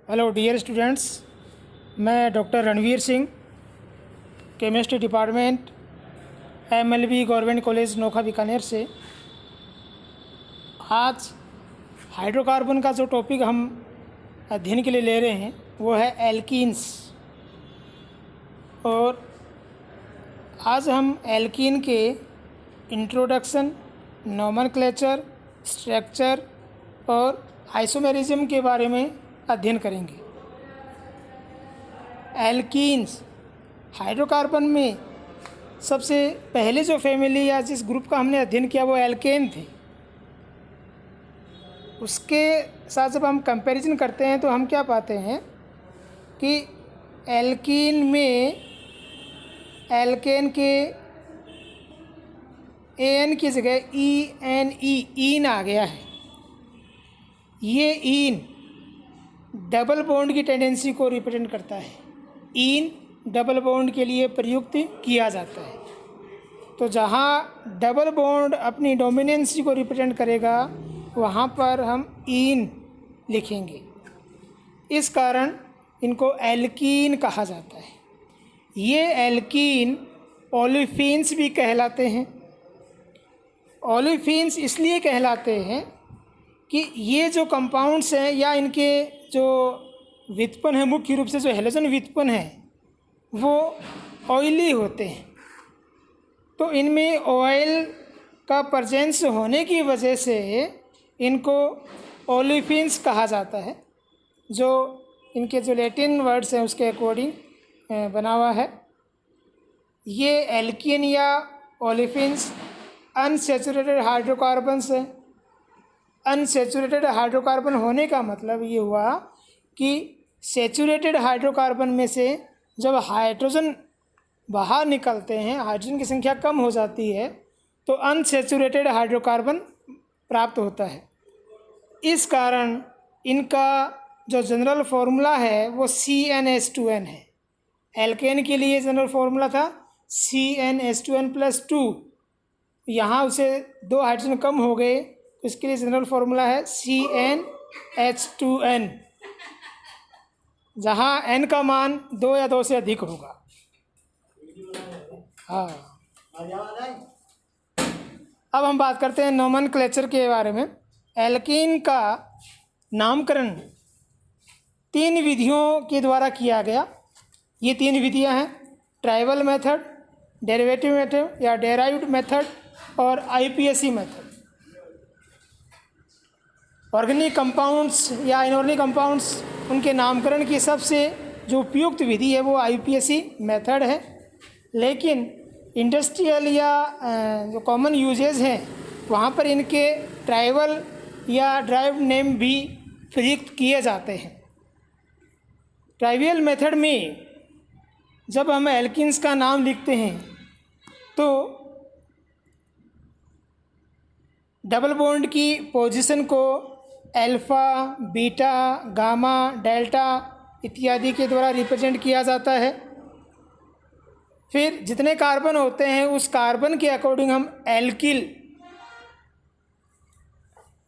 Hello dear students, मैं doctor Ranveer Singh, chemistry department, MLB government college Nokha Bikaner से। आज हाइड्रोकार्बन का जो टॉपिक हम अध्ययन के लिए ले रहे हैं वो है एल्कीन्स। और आज हम एल्कीन के इंट्रोडक्शन, नोमेनक्लेचर, स्ट्रक्चर और आइसोमेरिज्म के बारे में अध्ययन करेंगे। एल्कीन्स हाइड्रोकार्बन में सबसे पहले जो फैमिली या जिस ग्रुप का हमने अध्ययन किया वो एल्केन थे। उसके साथ जब हम कंपैरिजन करते हैं तो हम क्या पाते हैं कि एल्कीन में एल्केन के एन की जगह ईन आ गया है। ये ईन डबल बॉन्ड की टेंडेंसी को रिप्रेजेंट करता है। ईन डबल बॉन्ड के लिए प्रयुक्त किया जाता है। तो जहाँ डबल बॉन्ड अपनी डोमिनेंसी को रिप्रेजेंट करेगा वहाँ पर हम ईन लिखेंगे। इस कारण इनको एल्कीन कहा जाता है। ये एल्कीन ओलेफिन्स भी कहलाते हैं। ओलेफिन्स इसलिए कहलाते हैं कि ये जो कंपाउंड्स हैं या इनके जो व्युत्पन्न है, मुख्य रूप से जो हेलोजन व्युत्पन्न है वो ऑयली होते हैं। तो इनमें ऑयल का प्रेजेंस होने की वजह से इनको ओलेफिन्स कहा जाता है, जो इनके जो लैटिन वर्ड्स हैं उसके अकॉर्डिंग बना हुआ है। ये एल्कीन या ओलेफिन्स अनसैचुरेटेड हाइड्रोकार्बन्स हैं। अनसैचुरेटेड हाइड्रोकार्बन होने का मतलब ये हुआ कि सैचुरेटेड हाइड्रोकार्बन में से जब हाइड्रोजन बाहर निकलते हैं, हाइड्रोजन की संख्या कम हो जाती है तो अनसैचुरेटेड हाइड्रोकार्बन प्राप्त होता है। इस कारण इनका जो जनरल फार्मूला है वो CnH2n है। एल्केन के लिए जनरल फार्मूला था CnH2n+2। यहाँ उसे 2 हाइड्रोजन कम हो गए, इसके लिए जनरल फार्मूला है CnH2n, जहाँ n का मान 2 या 2 से अधिक होगा। हाँ, अब हम बात करते हैं नोमेनक्लेचर के बारे में। एल्कीन का नामकरण 3 विधियों के द्वारा किया गया। ये 3 विधियाँ हैं: ट्राइवल मेथड, डेरिवेटिव मेथड या डेराइव्ड मेथड और IPSC मेथड। ऑर्गेनिक कंपाउंड्स या इनऑर्गेनिक कंपाउंड्स, उनके नामकरण की सबसे जो उपयुक्त विधि है वो IPSC मेथड है। लेकिन इंडस्ट्रियल या जो कॉमन यूजेज हैं वहाँ पर इनके ट्राइवल या ड्राइव्ड नेम भी प्रयुक्त किए जाते हैं। ट्राइवियल मेथड में जब हम एल्कीन्स का नाम लिखते हैं तो डबल बॉन्ड की पोजीशन को अल्फ़ा, बीटा, गामा, डेल्टा इत्यादि के द्वारा रिप्रेजेंट किया जाता है। फिर जितने कार्बन होते हैं उस कार्बन के अकॉर्डिंग हम एल्किल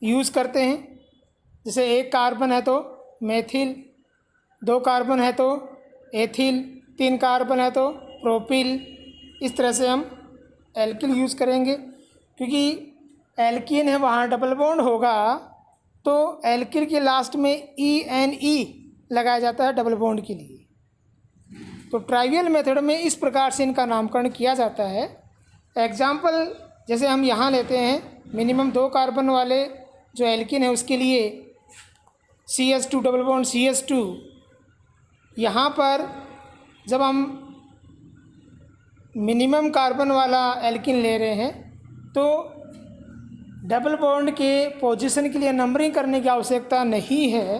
यूज़ करते हैं। जैसे 1 कार्बन है तो मेथिल, 2 कार्बन है तो एथिल, 3 कार्बन है तो प्रोपिल। इस तरह से हम एल्किल यूज़ करेंगे। क्योंकि एल्कीन है वहाँ डबल बॉन्ड होगा तो एल्किल के लास्ट में ENE लगाया जाता है डबल बॉन्ड के लिए। तो ट्राइवियल मेथड में इस प्रकार से इनका नामकरण किया जाता है। एग्जाम्पल जैसे हम यहाँ लेते हैं, मिनिमम 2 कार्बन वाले जो एल्कीन है उसके लिए CH2 डबल बॉन्ड CH2। यहाँ पर जब हम मिनिमम कार्बन वाला एल्कीन ले रहे हैं तो डबल बॉन्ड के पोजीशन के लिए नंबरिंग करने की आवश्यकता नहीं है,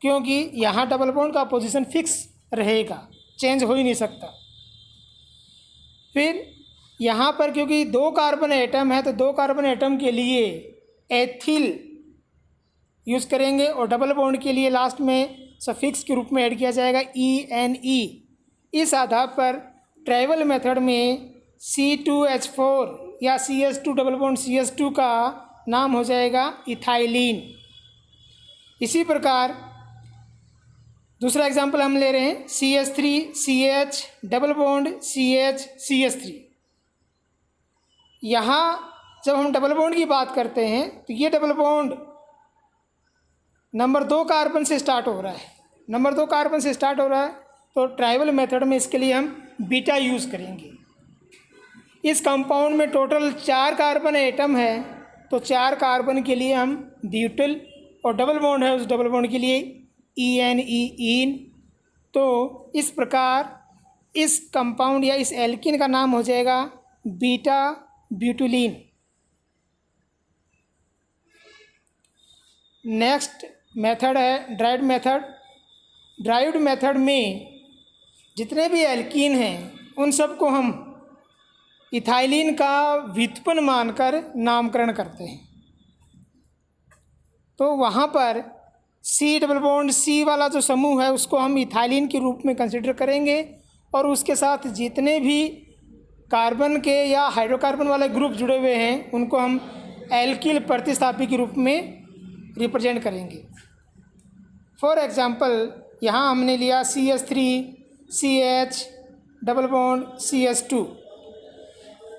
क्योंकि यहाँ डबल बॉन्ड का पोजीशन फिक्स रहेगा, चेंज हो ही नहीं सकता। फिर यहाँ पर क्योंकि 2 कार्बन एटम है तो 2 कार्बन एटम के लिए एथिल यूज़ करेंगे और डबल बॉन्ड के लिए लास्ट में सफिक्स के रूप में ऐड किया जाएगा ENE। इस आधार पर ट्राइवल मेथड में C2H4 या CH2 डबल बॉन्ड CH2 का नाम हो जाएगा इथाइलिन। इसी प्रकार दूसरा एग्जाम्पल हम ले रहे हैं CH3CH डबल बॉन्ड CH यहाँ जब हम डबल बॉन्ड की बात करते हैं तो ये डबल बॉन्ड नंबर 2 कार्बन से स्टार्ट हो रहा है, नंबर 2 कार्बन से स्टार्ट हो रहा है, तो ट्राइबल मेथड में इसके लिए हम बीटा यूज़ करेंगे। इस कंपाउंड में टोटल 4 कार्बन एटम है, तो 4 कार्बन के लिए हम ब्यूटिल, और डबल बॉन्ड है उस डबल बॉन्ड के लिए ईन। तो इस प्रकार इस कंपाउंड या इस एल्किन का नाम हो जाएगा बीटा ब्यूटिलीन। नेक्स्ट मेथड है ड्राइव्ड मेथड। ड्राइव्ड मेथड में जितने भी एल्कीन हैं उन सबको हम इथाइलिन का व्युत्पन्न मानकर नामकरण करते हैं। तो वहाँ पर C डबल बॉन्ड C वाला जो समूह है उसको हम इथाइलिन के रूप में कंसिडर करेंगे, और उसके साथ जितने भी कार्बन के या हाइड्रोकार्बन वाले ग्रुप जुड़े हुए हैं उनको हम एल्किल प्रतिस्थापी के रूप में रिप्रेजेंट करेंगे। फॉर एग्जांपल यहाँ हमने लिया CH3CH डबल बॉन्ड CH2।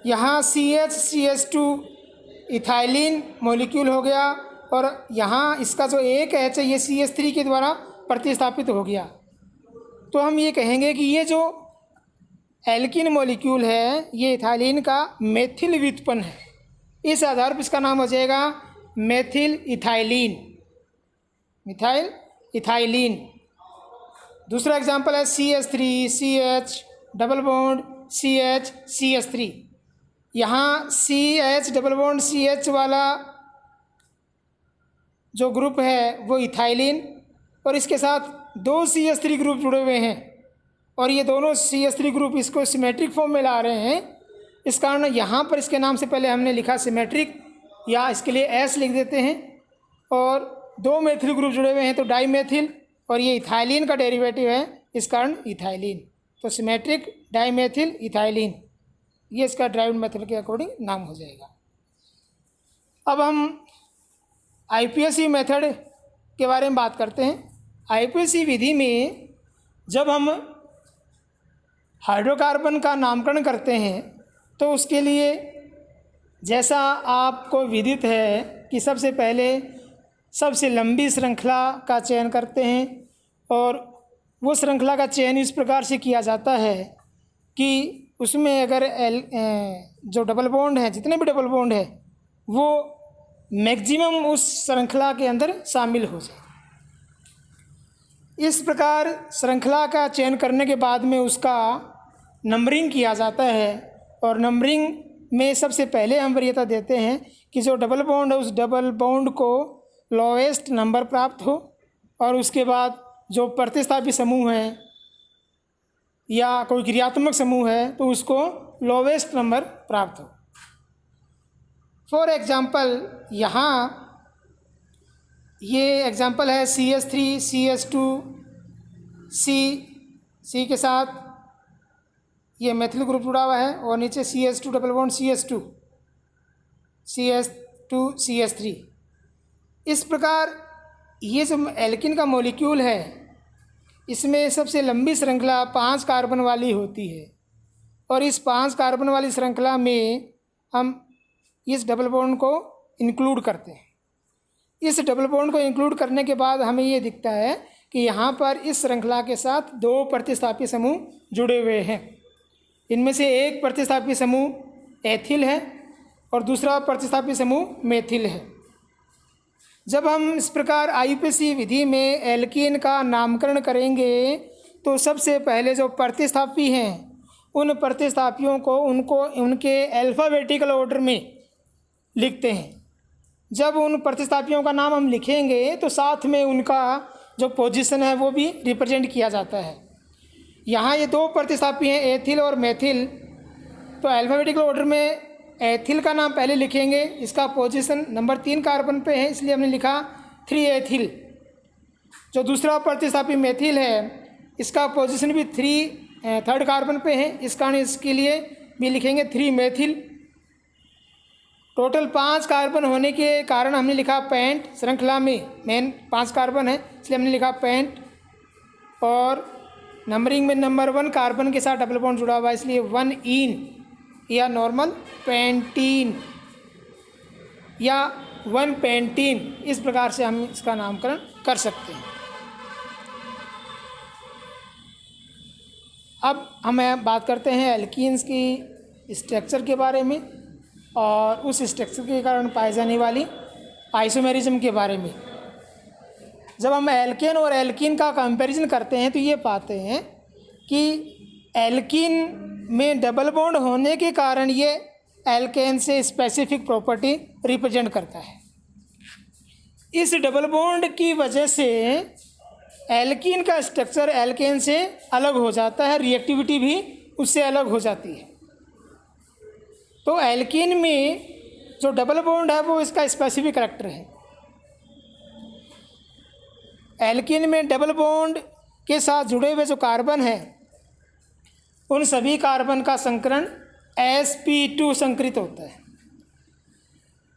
यहाँ CH इथाइलिन मॉलिक्यूल हो गया, और यहाँ इसका जो एक H है ये CH3 के द्वारा प्रतिस्थापित हो गया। तो हम ये कहेंगे कि ये जो एल्किन मॉलिक्यूल है ये इथाइलिन का मेथिल व्युत्पन्न है। इस आधार पर इसका नाम हो जाएगा मेथिल इथाइलिन, मिथाइल इथाइलिन। दूसरा एग्जांपल है CH3CH डबल बॉन्ड CH यहाँ CH डबल बॉन्ड CH वाला जो ग्रुप है वो इथाइलिन, और इसके साथ 2 CH3 ग्रुप जुड़े हुए हैं, और ये दोनों CH3 ग्रुप इसको सिमेट्रिक फॉर्म में ला रहे हैं। इस कारण यहाँ पर इसके नाम से पहले हमने लिखा सिमेट्रिक, या इसके लिए S लिख देते हैं, और 2 मेथिल ग्रुप जुड़े हुए हैं तो डाई मेथिल, और ये इथाइलिन का डेरिवेटिव है इस कारण इथाइलिन। तो सिमेट्रिक डाई मेथिल इथाइलिन, ये इसका ड्राइव्ड मेथड के अकॉर्डिंग नाम हो जाएगा। अब हम IPSC मेथड के बारे में बात करते हैं। IPSC विधि में जब हम हाइड्रोकार्बन का नामकरण करते हैं तो उसके लिए जैसा आपको विदित है कि सबसे पहले सबसे लंबी श्रृंखला का चयन करते हैं, और वो श्रृंखला का चयन इस प्रकार से किया जाता है कि उसमें अगर जो डबल बॉन्ड है, जितने भी डबल बॉन्ड है वो मैक्सिमम उस श्रृंखला के अंदर शामिल हो जाए। इस प्रकार श्रृंखला का चयन करने के बाद में उसका नंबरिंग किया जाता है, और नंबरिंग में सबसे पहले हम वरीयता देते हैं कि जो डबल बॉन्ड है उस डबल बॉन्ड को लोएस्ट नंबर प्राप्त हो, और उसके बाद जो प्रतिस्थापी समूह है या कोई क्रियात्मक समूह है तो उसको लोवेस्ट नंबर प्राप्त हो। फॉर एग्जांपल यहाँ ये एग्जांपल है CH3CH2 C के साथ ये मेथिल ग्रुप जुड़ा हुआ है, और नीचे CH2 डबल बॉन्ड CH2 इस प्रकार ये जो एल्किन का मॉलिक्यूल है इसमें सबसे लंबी श्रृंखला 5 कार्बन वाली होती है, और इस 5 कार्बन वाली श्रृंखला में हम इस डबल बॉन्ड को इंक्लूड करते हैं। इस डबल बॉन्ड को इंक्लूड करने के बाद हमें ये दिखता है कि यहाँ पर इस श्रृंखला के साथ 2 प्रतिस्थापी समूह जुड़े हुए हैं। इनमें से एक प्रतिस्थापी समूह एथिल है और दूसरा प्रतिस्थापी समूह मेथिल है। जब हम इस प्रकार IPSC विधि में एल्कीन का नामकरण करेंगे तो सबसे पहले जो प्रतिस्थापी हैं उन प्रतिस्थापियों को उनके अल्फ़ाबेटिकल ऑर्डर में लिखते हैं। जब उन प्रतिस्थापियों का नाम हम लिखेंगे तो साथ में उनका जो पोजीशन है वो भी रिप्रेजेंट किया जाता है। यहाँ ये 2 प्रतिस्थापी हैं एथिल और मेथिल, तो अल्फ़ाबेटिकल ऑर्डर में एथिल का नाम पहले लिखेंगे, इसका पोजीशन नंबर 3 कार्बन पे है इसलिए हमने लिखा 3 एथिल। जो दूसरा प्रतिस्थापी मेथिल है इसका पोजीशन भी 3 कार्बन पे है, इस कारण इसके लिए भी लिखेंगे 3 मेथिल। टोटल 5 कार्बन होने के कारण हमने लिखा पेंट, श्रृंखला में मेन 5 कार्बन है इसलिए हमने लिखा पेंट। और नंबरिंग में नंबर 1 कार्बन के साथ डबल बॉन्ड जुड़ा हुआ है, इसलिए 1इन या नॉर्मल पेंटीन या 1 पेंटीन, इस प्रकार से हम इसका नामकरण कर सकते हैं। अब हम बात करते हैं एल्कीन्स की स्ट्रक्चर के बारे में और उस स्ट्रक्चर के कारण पाई जाने वाली आइसोमेरिज्म के बारे में। जब हम एल्केन और एल्कीन का कंपैरिजन करते हैं तो ये पाते हैं कि एल्कीन में डबल बॉन्ड होने के कारण ये एल्केन से स्पेसिफिक प्रॉपर्टी रिप्रेजेंट करता है। इस डबल बॉन्ड की वजह से एल्कीन का स्ट्रक्चर एल्केन से अलग हो जाता है, रिएक्टिविटी भी उससे अलग हो जाती है। तो एल्कीन में जो डबल बॉन्ड है वो इसका स्पेसिफिक करैक्टर है। एल्कीन में डबल बॉन्ड के साथ जुड़े हुए जो कार्बन है उन सभी कार्बन का संकरण sp2 संकरित होता है।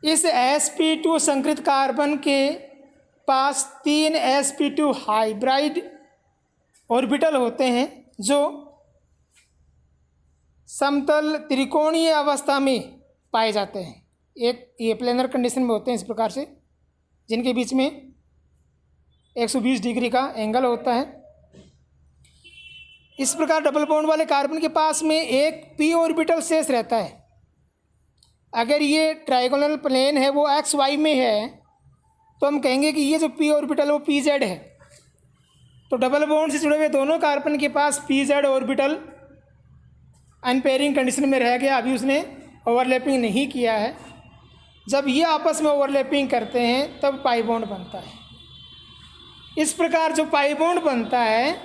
इस sp2 संकरित कार्बन के पास 3 sp2 हाइब्राइड ऑर्बिटल होते हैं जो समतल त्रिकोणीय अवस्था में पाए जाते हैं। एक ये प्लेनर कंडीशन में होते हैं इस प्रकार से, जिनके बीच में 120 डिग्री का एंगल होता है। इस प्रकार डबल बॉन्ड वाले कार्बन के पास में एक p ऑर्बिटल शेष रहता है। अगर ये ट्राइगोनल प्लेन है वो एक्स वाई में है तो हम कहेंगे कि ये जो p ऑर्बिटल वो pz है। तो डबल बॉन्ड से जुड़े हुए दोनों कार्बन के पास pz ऑर्बिटल अनपेयरिंग कंडीशन में रह गया, अभी उसने ओवरलैपिंग नहीं किया है। जब ये आपस में ओवरलैपिंग करते हैं तब पाई बॉन्ड बनता है। इस प्रकार जो पाई बॉन्ड बनता है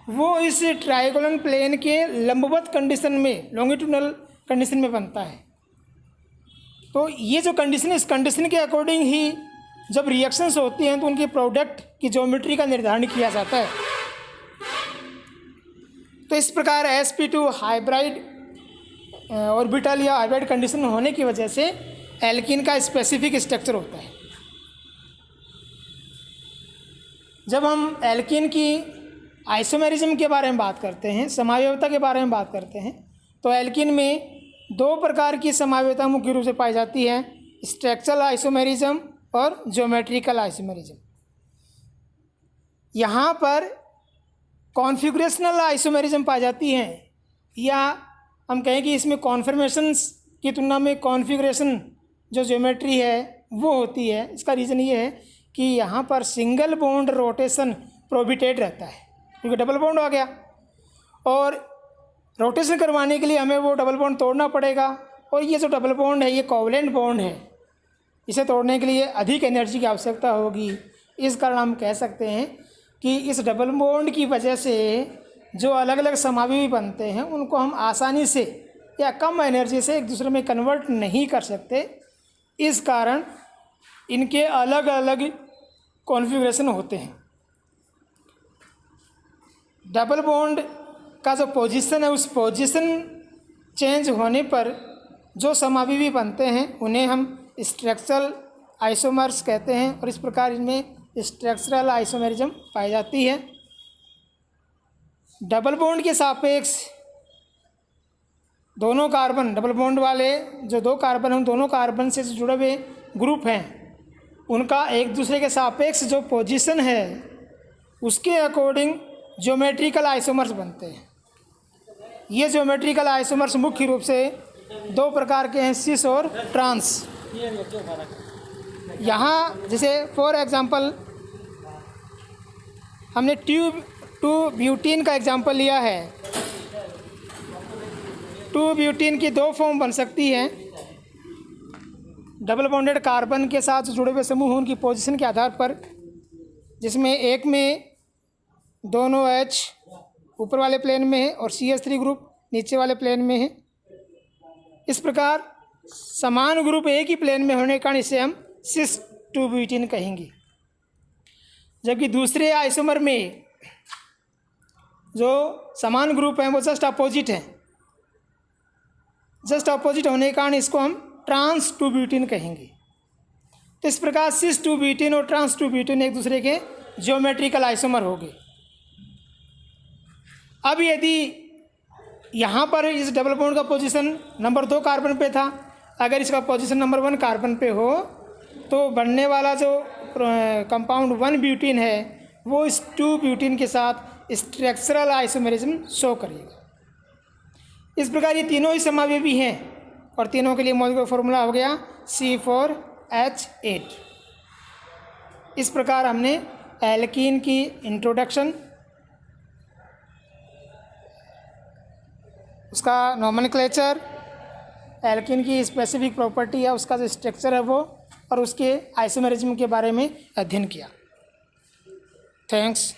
वो इस ट्राइगोनल प्लेन के लंबवत कंडीशन में, लॉन्गिट्यूडनल कंडीशन में बनता है। तो ये जो कंडीशन है, इस कंडीशन के अकॉर्डिंग ही जब रिएक्शंस होती हैं तो उनके प्रोडक्ट की ज्योमेट्री का निर्धारण किया जाता है। तो इस प्रकार sp2 हाइब्राइड ऑर्बिटल या हाइब्राइड कंडीशन होने की वजह से एल्कीन का स्पेसिफिक स्ट्रक्चर होता है। जब हम एल्कीन की आइसोमेरिज्म के बारे में बात करते हैं, समावयवता के बारे में बात करते हैं, तो एल्कीन में 2 प्रकार की समावयवता मुख्य रूप से पाई जाती है, स्ट्रक्चरल आइसोमेरिज्म और ज्योमेट्रिकल आइसोमेरिज्म। यहाँ पर कॉन्फ़िगरेशनल आइसोमेरिज्म पाई जाती है, या हम कहें कि इसमें कॉन्फर्मेशंस की तुलना में कॉन्फ़िगरेशन जो ज्योमेट्री है वो होती है। इसका रीज़न ये है कि यहाँ पर सिंगल बॉन्ड रोटेशन प्रोहिबिटेड रहता है क्योंकि डबल बॉन्ड हो गया, और रोटेशन करवाने के लिए हमें वो डबल बॉन्ड तोड़ना पड़ेगा। और ये जो डबल बॉन्ड है ये कोवलेंट बॉन्ड है, इसे तोड़ने के लिए अधिक एनर्जी की आवश्यकता होगी। इस कारण हम कह सकते हैं कि इस डबल बॉन्ड की वजह से जो अलग अलग समावयवी बनते हैं उनको हम आसानी से या कम एनर्जी से एक दूसरे में कन्वर्ट नहीं कर सकते। इस कारण इनके अलग अलग कॉन्फ़िगरेशन होते हैं। डबल बॉन्ड का जो पोजीशन है उस पोजीशन चेंज होने पर जो समावयवी बनते हैं उन्हें हम स्ट्रक्चरल आइसोमर्स कहते हैं, और इस प्रकार इनमें स्ट्रक्चरल आइसोमेरिज्म पाई जाती है। डबल बॉन्ड के सापेक्ष दोनों कार्बन, डबल बॉन्ड वाले जो 2 कार्बन हैं उन दोनों कार्बन से जुड़े हुए ग्रुप हैं, उनका एक दूसरे के सापेक्ष जो पोजीशन है उसके अकॉर्डिंग ज्योमेट्रिकल आइसोमर्स बनते हैं। ये ज्योमेट्रिकल आइसोमर्स मुख्य रूप से 2 प्रकार के हैं, सिस और ट्रांस। यहाँ जैसे फॉर एग्जांपल हमने 2 ब्यूटीन का एग्जांपल लिया है। 2 ब्यूटीन की 2 फॉर्म बन सकती हैं। डबल बॉन्डेड कार्बन के साथ जुड़े हुए समूह उनकी पोजीशन के आधार पर, जिसमें एक में दोनों H ऊपर वाले प्लेन में है और CH3 ग्रुप नीचे वाले प्लेन में है। इस प्रकार समान ग्रुप एक ही प्लेन में होने के कारण इसे हम सिस 2 ब्यूटीन कहेंगे। जबकि दूसरे आइसोमर में जो समान ग्रुप हैं वो जस्ट अपोजिट हैं। जस्ट अपोजिट होने के कारण इसको हम ट्रांस 2 ब्यूटीन कहेंगे। तो इस प्रकार सिस 2 ब्यूटीन और ट्रांस 2 ब्यूटीन एक दूसरे के ज्योमेट्रिकल आइसोमर हो गए। अब यदि यहाँ पर इस डबल बॉन्ड का पोजीशन नंबर 2 कार्बन पे था, अगर इसका पोजीशन नंबर 1 कार्बन पे हो तो बनने वाला जो कंपाउंड 1 ब्यूटीन है वो इस 2 ब्यूटीन के साथ स्ट्रक्चरल आइसोमेरिज्म शो करेगा। इस प्रकार ये तीनों ही समावेशी हैं और तीनों के लिए मॉलिक्यूलर फॉर्मूला हो गया C4H8। इस प्रकार हमने एल्कीन की इंट्रोडक्शन, उसका नोमेनक्लेचर, एल्कीन की स्पेसिफिक प्रॉपर्टी है, उसका जो स्ट्रक्चर है वो, और उसके आइसोमेरिज्म के बारे में अध्ययन किया। थैंक्स।